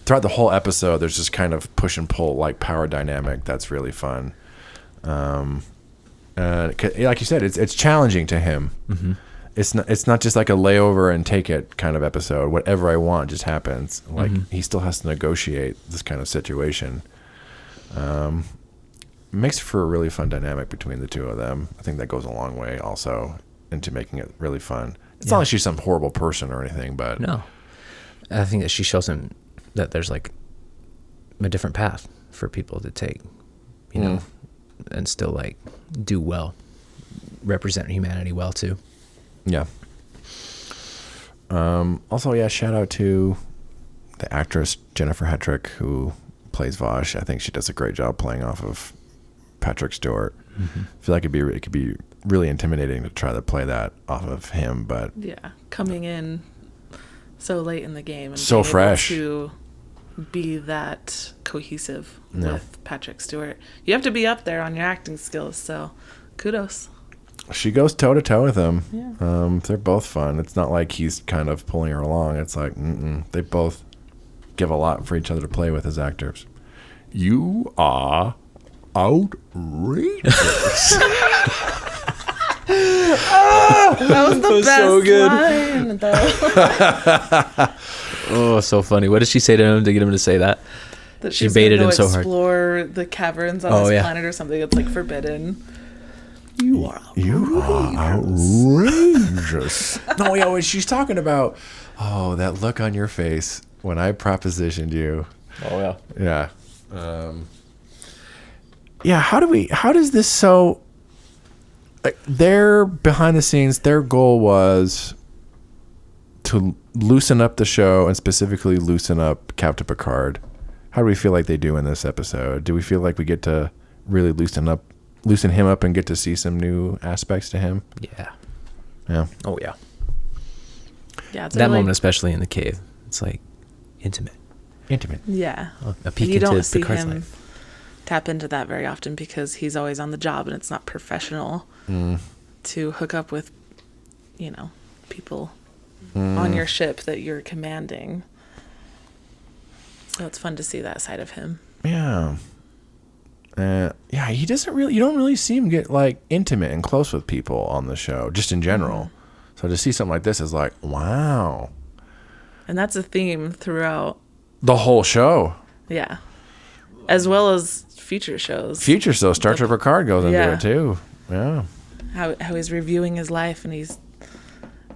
Speaker 1: Throughout the whole episode, there's just kind of push and pull, like power dynamic. That's really fun. Like you said, it's challenging to him. Mm-hmm. It's not just like a layover and take it kind of episode. Whatever I want just happens. Like he still has to negotiate this kind of situation. Makes for a really fun dynamic between the two of them. I think that goes a long way also into making it really fun. It's not like she's some horrible person or anything, but
Speaker 2: no. I think that she shows him that there's like a different path for people to take, you know, and still like do well, represent humanity well too.
Speaker 1: Yeah. Also, shout out to the actress Jennifer Hetrick, who plays Vosh. I think she does a great job playing off of Patrick Stewart. I feel like it could be really intimidating to try to play that off of him, but
Speaker 3: coming in so late in the game and
Speaker 1: so fresh
Speaker 3: to be that cohesive with Patrick Stewart. You have to be up there on your acting skills, so kudos.
Speaker 1: She goes toe to toe with him.
Speaker 3: Yeah.
Speaker 1: They're both fun. It's not like he's kind of pulling her along. It's like they both give a lot for each other to play with as actors. You are outrageous.
Speaker 3: That was the best
Speaker 2: so good.
Speaker 3: line, though.
Speaker 2: Oh, so funny. What did she say to him to get him to say that?
Speaker 3: That
Speaker 2: She
Speaker 3: she's
Speaker 2: baited
Speaker 3: gonna
Speaker 2: him
Speaker 3: go
Speaker 2: so hard.
Speaker 3: explore the caverns on
Speaker 2: Oh,
Speaker 3: this
Speaker 2: yeah.
Speaker 3: planet or something. It's like forbidden.
Speaker 1: You are outrageous. No, yeah, when she's talking about, that look on your face when I propositioned you.
Speaker 2: Oh, yeah.
Speaker 1: Yeah. How does this, so, like, their behind the scenes, their goal was to loosen up the show and specifically loosen up Captain Picard. How do we feel like they do in this episode? Do we feel like we get to really loosen him up and get to see some new aspects to him?
Speaker 2: Yeah.
Speaker 1: Yeah.
Speaker 2: Oh, yeah.
Speaker 3: Yeah, it's
Speaker 2: That
Speaker 3: really-
Speaker 2: moment, especially in the cave, it's like intimate.
Speaker 3: Yeah.
Speaker 2: A peek
Speaker 3: You
Speaker 2: into
Speaker 3: don't see
Speaker 2: Picard's
Speaker 3: him
Speaker 2: life.
Speaker 3: tap into that very often because he's always on the job and it's not professional to hook up with, people on your ship that you're commanding. So it's fun to see that side of him.
Speaker 1: Yeah. He doesn't really, you don't really see him get like intimate and close with people on the show, just in general. So to see something like this is like, wow.
Speaker 3: And that's a theme throughout.
Speaker 1: The whole show.
Speaker 3: Yeah. As well as future shows.
Speaker 1: Future show, Star Trek Picard goes into
Speaker 3: Yeah.
Speaker 1: it too. Yeah.
Speaker 3: How he's reviewing his life and he's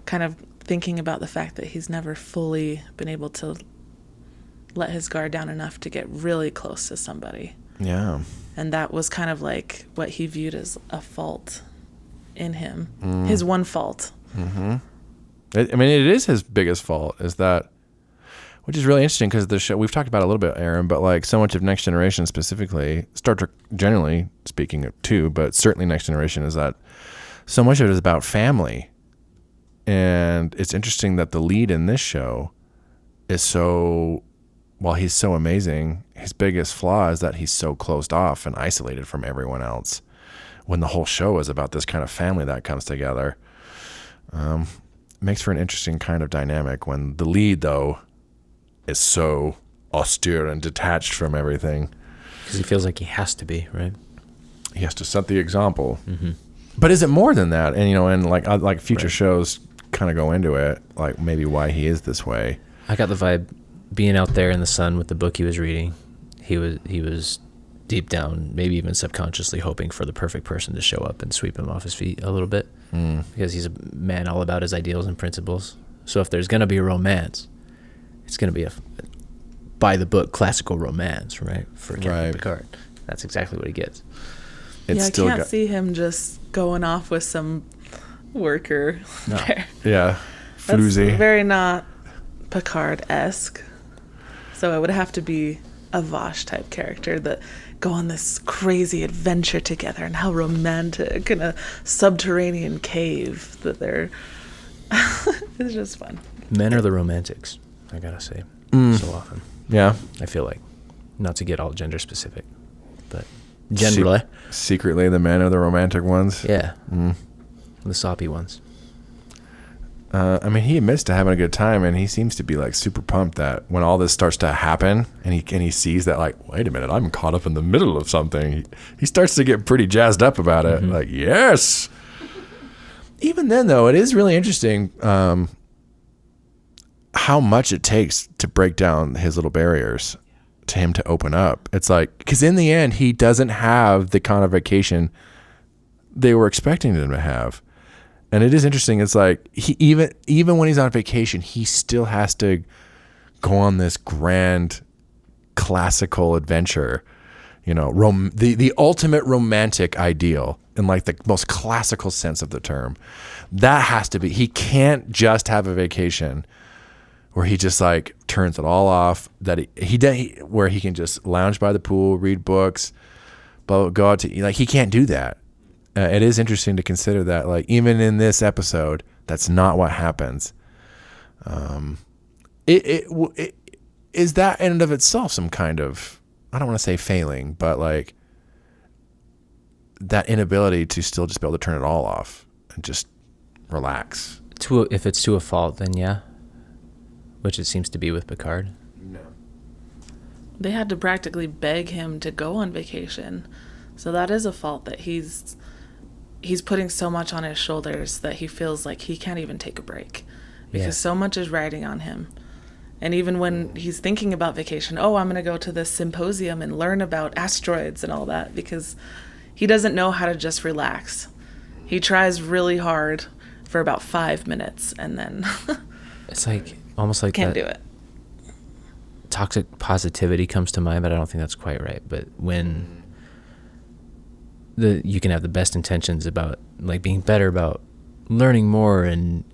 Speaker 3: kind of thinking about the fact that he's never fully been able to let his guard down enough to get really close to somebody.
Speaker 1: Yeah.
Speaker 3: And that was kind of like what he viewed as a fault in him. His one fault.
Speaker 1: It is his biggest fault, is that, which is really interesting because the show, we've talked about it a little bit, Aaron, but like so much of Next Generation specifically, Star Trek generally speaking of too, but certainly Next Generation, is that so much of it is about family. And it's interesting that the lead in this show is so, while he's so amazing, his biggest flaw is that he's so closed off and isolated from everyone else, when the whole show is about this kind of family that comes together. Makes for an interesting kind of dynamic when the lead, though, is so austere and detached from everything.
Speaker 2: Because he feels like he has to be, right?
Speaker 1: He has to set the example. But is it more than that? And and like future shows kind of go into it, like maybe why he is this way.
Speaker 2: I got the vibe, being out there in the sun with the book he was reading, he was deep down, maybe even subconsciously hoping for the perfect person to show up and sweep him off his feet a little bit, because he's a man all about his ideals and principles. So if there's going to be a romance, it's going to be a by the book classical romance, right? For Captain Picard. That's exactly what he gets.
Speaker 1: It's
Speaker 3: I can't see him just going off with some worker there.
Speaker 1: Yeah.
Speaker 3: That's
Speaker 1: Floozy.
Speaker 3: very not Picard-esque. So it would have to be a Vosh type character that go on this crazy adventure together, and how romantic in a subterranean cave that they're it's just fun.
Speaker 2: Men are the romantics, I gotta say, so often.
Speaker 1: Yeah.
Speaker 2: I feel like, not to get all gender specific, but generally,
Speaker 1: Secretly, the men are the romantic ones.
Speaker 2: yeah, the soppy ones.
Speaker 1: He admits to having a good time, and he seems to be like super pumped that when all this starts to happen, and he sees that, like, wait a minute, I'm caught up in the middle of something. He starts to get pretty jazzed up about it. Like, yes. Even then, though, it is really interesting how much it takes to break down his little barriers to him to open up. It's like, because in the end, he doesn't have the kind of vacation they were expecting him to have. And it is interesting. It's like he even when he's on vacation, he still has to go on this grand classical adventure. The ultimate romantic ideal in like the most classical sense of the term. That has to be. He can't just have a vacation where he just like turns it all off. That where he can just lounge by the pool, read books, but go out to, like, he can't do that. It is interesting to consider that, like, even in this episode, that's not what happens. It is that in and of itself some kind of, I don't want to say failing, but like that inability to still just be able to turn it all off and just relax.
Speaker 2: If it's to a fault, then yeah, which it seems to be with Picard.
Speaker 1: No.
Speaker 3: They had to practically beg him to go on vacation. So that is a fault that he's putting so much on his shoulders that he feels like he can't even take a break because so much is riding on him. And even when he's thinking about vacation, I'm going to go to this symposium and learn about asteroids and all that, because he doesn't know how to just relax. He tries really hard for about 5 minutes and then
Speaker 2: it's like almost like
Speaker 3: can't
Speaker 2: that
Speaker 3: do it.
Speaker 2: Toxic positivity comes to mind, but I don't think that's quite right. But when you can have the best intentions about like being better, about learning more and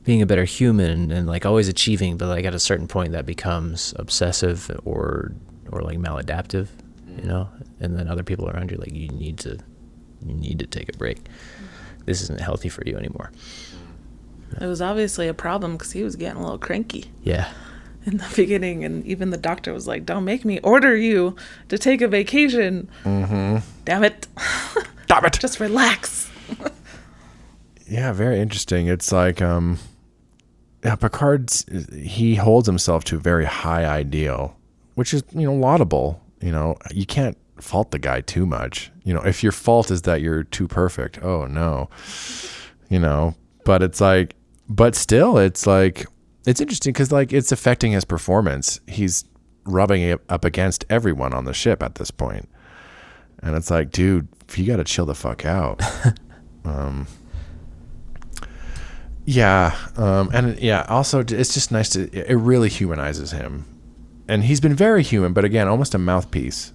Speaker 2: being a better human and like always achieving, but like at a certain point that becomes obsessive or like maladaptive, you know, and then other people around you like you need to take a break. This isn't healthy for you anymore.
Speaker 3: It was obviously a problem because he was getting a little cranky.
Speaker 2: Yeah.
Speaker 3: In the beginning, and even the doctor was like, don't make me order you to take a vacation.
Speaker 1: Mm-hmm.
Speaker 3: Damn it.
Speaker 1: Damn it.
Speaker 3: Just relax.
Speaker 1: Yeah, very interesting. It's like Picard's, he holds himself to a very high ideal, which is, laudable. You can't fault the guy too much. If your fault is that you're too perfect, oh no. But it's like, but still it's like, it's interesting because like it's affecting his performance. He's rubbing it up against everyone on the ship at this point. And it's like, dude, you got to chill the fuck out. Also it's just nice it really humanizes him. And he's been very human, but again, almost a mouthpiece.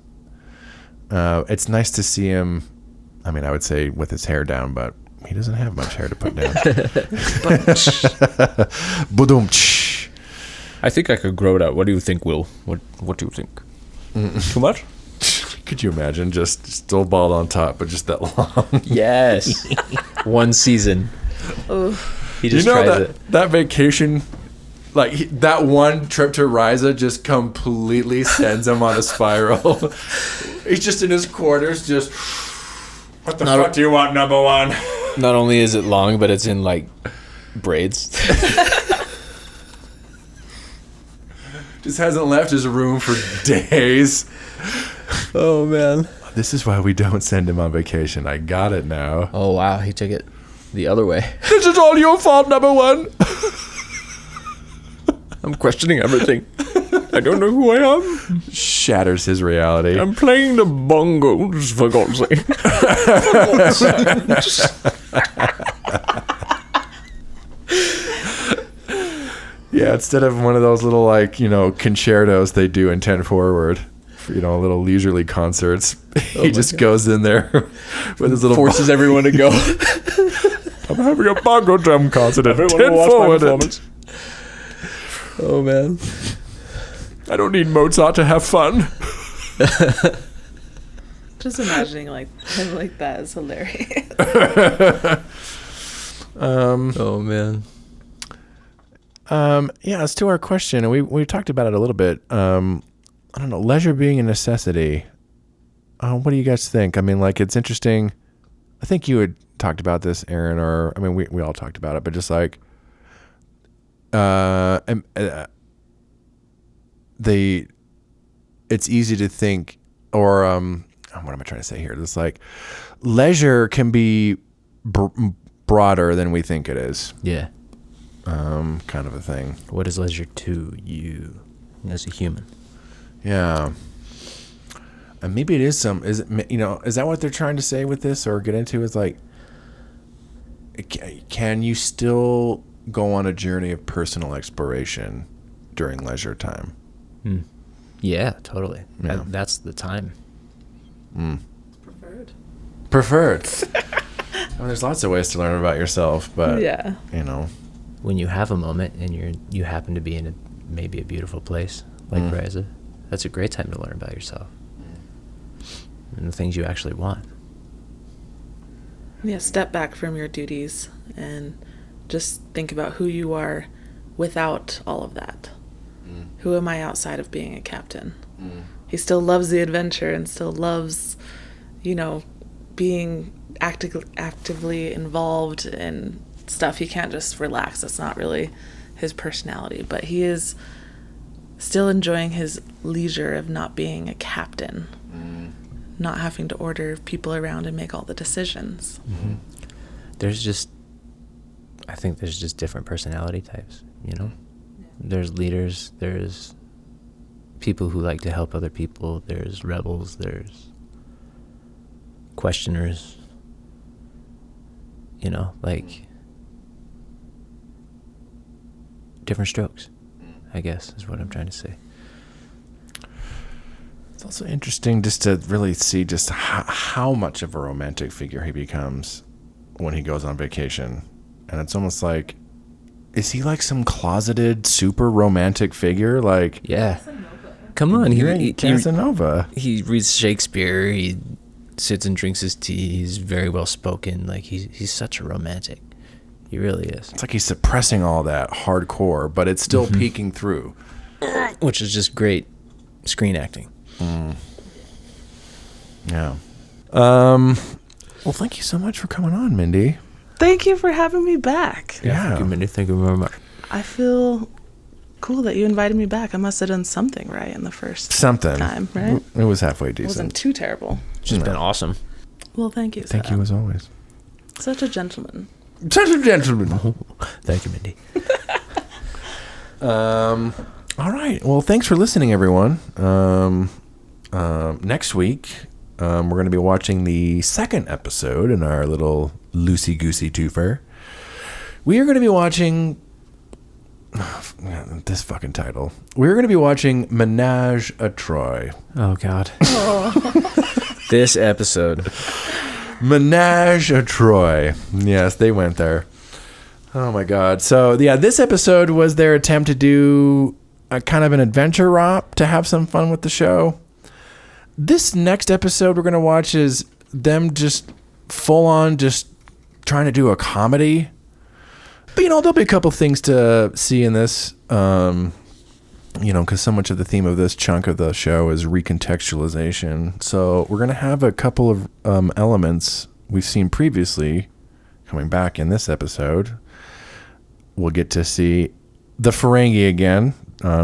Speaker 1: It's nice to see him, I would say with his hair down, but he doesn't have much hair to put down.
Speaker 2: I think I could grow it out. What do you think, Will? What do you think? Too much?
Speaker 1: Could you imagine just still bald on top, but just that long?
Speaker 2: Yes. One season.
Speaker 3: Oh.
Speaker 2: He just tries it.
Speaker 1: That vacation, like that one trip to Ryza just completely sends him on a spiral. He's just in his quarters, just, what the fuck do you want, number one?
Speaker 2: Not only is it long, but it's in like braids.
Speaker 1: Just hasn't left his room for days.
Speaker 2: Oh man.
Speaker 1: This is why we don't send him on vacation. I got it now.
Speaker 2: Oh wow, he took it the other way.
Speaker 1: This is all your fault, number one.
Speaker 2: I'm questioning everything. I don't know who I am.
Speaker 1: Shatters his reality.
Speaker 2: I'm playing the bongos, for God's sake.
Speaker 1: Yeah, instead of one of those little concertos they do in 10 Forward, little leisurely concerts, he just goes in there with his little
Speaker 2: forces everyone to go.
Speaker 1: I'm having a bongo drum concert at 10 Forward.
Speaker 2: Oh man.
Speaker 1: I don't need Mozart to have fun.
Speaker 3: Just imagining him like that is hilarious.
Speaker 2: Oh man.
Speaker 1: As to our question, and we talked about it a little bit. I don't know, leisure being a necessity. What do you guys think? It's interesting. I think you had talked about this, Aaron, or we all talked about it, but just like it's easy to think, or what am I trying to say here? It's like leisure can be broader than we think it is.
Speaker 2: Yeah.
Speaker 1: Kind of a thing.
Speaker 2: What is leisure to you as a human?
Speaker 1: Yeah. And maybe it is is that what they're trying to say with this or get into? Is like, can you still go on a journey of personal exploration during leisure time?
Speaker 2: Yeah, totally.
Speaker 1: Yeah.
Speaker 2: That's the time.
Speaker 3: Preferred.
Speaker 1: There's lots of ways to learn about yourself, but
Speaker 3: yeah.
Speaker 2: When you have a moment and you happen to be in maybe a beautiful place like Ryza, that's a great time to learn about yourself and the things you actually want.
Speaker 3: Yeah, step back from your duties and just think about who you are without all of that. Who am I outside of being a captain? He still loves the adventure and still loves, being actively involved in stuff. He can't just relax. That's not really his personality. But he is still enjoying his leisure of not being a captain, not having to order people around and make all the decisions.
Speaker 2: I think there's just different personality types, you know? There's leaders, there's people who like to help other people, there's rebels, there's questioners, you know, like different strokes, I guess is what I'm trying to say.
Speaker 1: It's also interesting just to really see just how much of a romantic figure he becomes when he goes on vacation. And it's almost like, is he like some closeted, super romantic figure? Like,
Speaker 2: Yeah. Come on,
Speaker 1: he Casanova.
Speaker 2: he reads Shakespeare, he sits and drinks his tea, he's very well spoken, like he's such a romantic. He really is.
Speaker 1: It's like he's suppressing all that hardcore, but it's still peeking through.
Speaker 2: Which is just great screen acting.
Speaker 1: Yeah. Well, thank you so much for coming on, Mindy.
Speaker 3: Thank you for having me back.
Speaker 1: Yeah.
Speaker 2: Thank you, Mindy. Thank you very much.
Speaker 3: I feel cool that you invited me back. I must have done something right in the first time, right?
Speaker 1: It was halfway
Speaker 3: It
Speaker 1: decent.
Speaker 3: wasn't too terrible.
Speaker 2: It's just been awesome.
Speaker 3: Well, thank you.
Speaker 1: Thank
Speaker 3: Sam.
Speaker 1: you as always.
Speaker 3: Such a gentleman.
Speaker 1: Such a gentleman.
Speaker 2: Thank you, Mindy.
Speaker 1: All right. Well, thanks for listening, everyone. Next week, we're going to be watching the second episode in our little loosey-goosey twofer. We are going to be watching this fucking title. We're going to be watching Menage a Troy.
Speaker 2: Oh, God. This episode.
Speaker 1: Menage a Troy. Yes, they went there. Oh, my God. So, yeah, this episode was their attempt to do a kind of an adventure romp to have some fun with the show. This next episode we're going to watch is them just full on just trying to do a comedy. But, you know, there'll be a couple things to see in this, you know, because so much of the theme of this chunk of the show is recontextualization. So we're going to have a couple of elements we've seen previously coming back in this episode. We'll get to see the Ferengi again.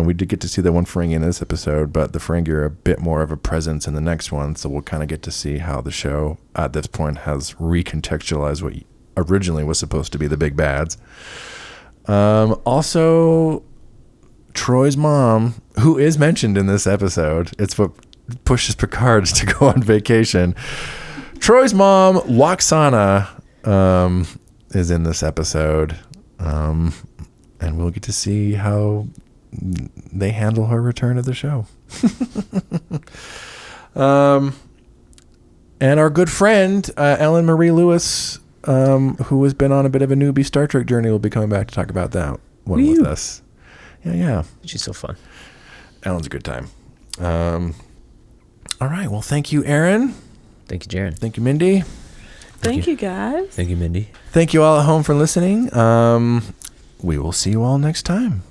Speaker 1: We did get to see the one Ferengi in this episode, but the Ferengi are a bit more of a presence in the next one. So we'll kind of get to see how the show at this point has recontextualized what originally was supposed to be the big bads. Also, Troy's mom, who is mentioned in this episode, it's what pushes Picard to go on vacation. Troy's mom, Loxana, is in this episode. And we'll get to see how they handle her return to the show. And our good friend, Ellen Marie Lewis, who has been on a bit of a newbie Star Trek journey, will be coming back to talk about that one with us. Yeah.
Speaker 2: She's so fun.
Speaker 1: Ellen's a good time. All right. Well, thank you, Aaron.
Speaker 2: Thank you, Jaron.
Speaker 1: Thank you, Mindy.
Speaker 3: Thank you, guys.
Speaker 2: Thank you, Mindy.
Speaker 1: Thank you all at home for listening. We will see you all next time.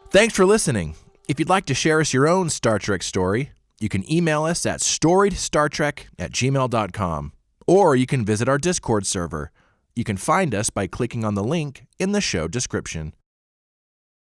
Speaker 1: Thanks for listening. If you'd like to share us your own Star Trek story, you can email us at storiedstartrek@gmail.com, or you can visit our Discord server. You can find us by clicking on the link in the show description.